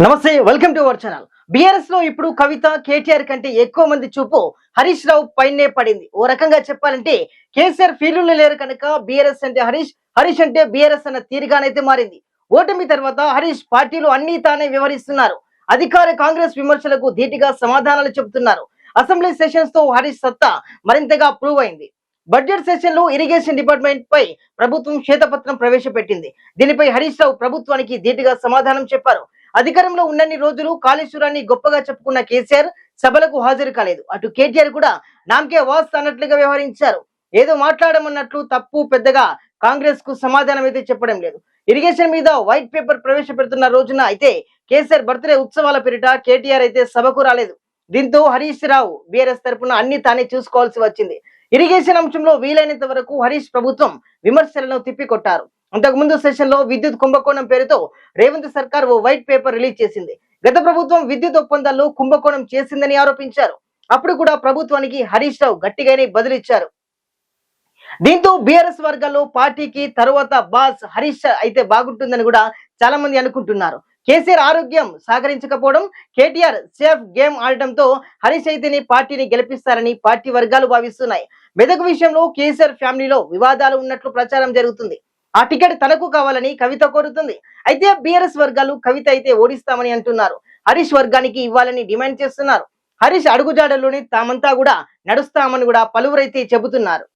నమస్తే, welcome to our channel. BRS లో ఇప్పుడు కవిత కేటీఆర్ కంటే ఎక్కువ మంది చూపు హరీష్ రావు పైనే పడింది. ఓ రకంగా చెప్పాలంటే కేసీఆర్ ఫీల్డ్లో లేరు కనుక బీఆర్ఎస్ అంటే హరీష్, హరీష్ అంటే బీఆర్ఎస్ అన్న తీరుగానైతే మారింది. ఓటమి తర్వాత హరీష్ పార్టీలు అన్ని తానే వ్యవహరిస్తున్నారు. అధికార కాంగ్రెస్ విమర్శలకు ధీటుగా సమాధానాలు చెబుతున్నారు. అసెంబ్లీ సెషన్స్ తో హరీష్ సత్తా మరింతగా ప్రూవ్ అయింది. బడ్జెట్ సెషన్ లో ఇరిగేషన్ డిపార్ట్మెంట్ పై ప్రభుత్వం శ్వేతపత్రం ప్రవేశపెట్టింది. దీనిపై హరీష్ రావు ప్రభుత్వానికి ధీటుగా సమాధానం చెప్పారు. అధికారంలో ఉన్నన్ని రోజులు కాళేశ్వరాన్ని గొప్పగా చెప్పుకున్న కేసీఆర్ సభలకు హాజరు కాలేదు. అటు కేటీఆర్ కూడా నామకే వాస్ అన్నట్లుగా వ్యవహరించారు. ఏదో మాట్లాడమన్నట్లు తప్పు పెద్దగా కాంగ్రెస్ కు సమాధానం అయితే చెప్పడం లేదు. ఇరిగేషన్ మీద వైట్ పేపర్ ప్రవేశపెడుతున్న రోజున అయితే కేసీఆర్ బర్త్డే ఉత్సవాల పేరిట కేటీఆర్ అయితే సభకు రాలేదు. దీంతో హరీష్ రావు బీఆర్ఎస్ తరపున అన్ని తానే చూసుకోవాల్సి వచ్చింది. ఇరిగేషన్ అంశంలో వీలైనంత వరకు హరీష్ ప్రభుత్వం విమర్శలను తిప్పికొట్టారు. అంతకుముందు సెషన్ లో విద్యుత్ కుంభకోణం పేరుతో రేవంత్ సర్కార్ ఓ వైట్ పేపర్ రిలీజ్ చేసింది. గత ప్రభుత్వం విద్యుత్ ఒప్పందాల్లో కుంభకోణం చేసిందని ఆరోపించారు. అప్పుడు కూడా ప్రభుత్వానికి హరీష్ రావు గట్టిగానే బదులిచ్చారు. దీంతో బీఆర్ఎస్ వర్గాల్లో పార్టీకి తరువాత బాస్ హరీష్ అయితే బాగుంటుందని కూడా చాలా మంది అనుకుంటున్నారు. కేసీఆర్ ఆరోగ్యం సహకరించకపోవడం, కేటీఆర్ సేఫ్ గేమ్ ఆడటంతో హరీష్ అయితేనే పార్టీని గెలిపిస్తారని పార్టీ వర్గాలు భావిస్తున్నాయి. మెదక్ విషయంలో కేసీఆర్ ఫ్యామిలీలో వివాదాలు ఉన్నట్లు ప్రచారం జరుగుతుంది. ఆ టికెట్ తనకు కావాలని కవిత కోరుతుంది. అయితే బీఆర్ఎస్ వర్గాలు కవిత అయితే ఓడిస్తామని అంటున్నారు. హరీష్ వర్గానికి ఇవ్వాలని డిమాండ్ చేస్తున్నారు. హరీష్ అడుగుజాడల్లోనే తామంతా కూడా నడుస్తామని కూడా పలువురైతే చెబుతున్నారు.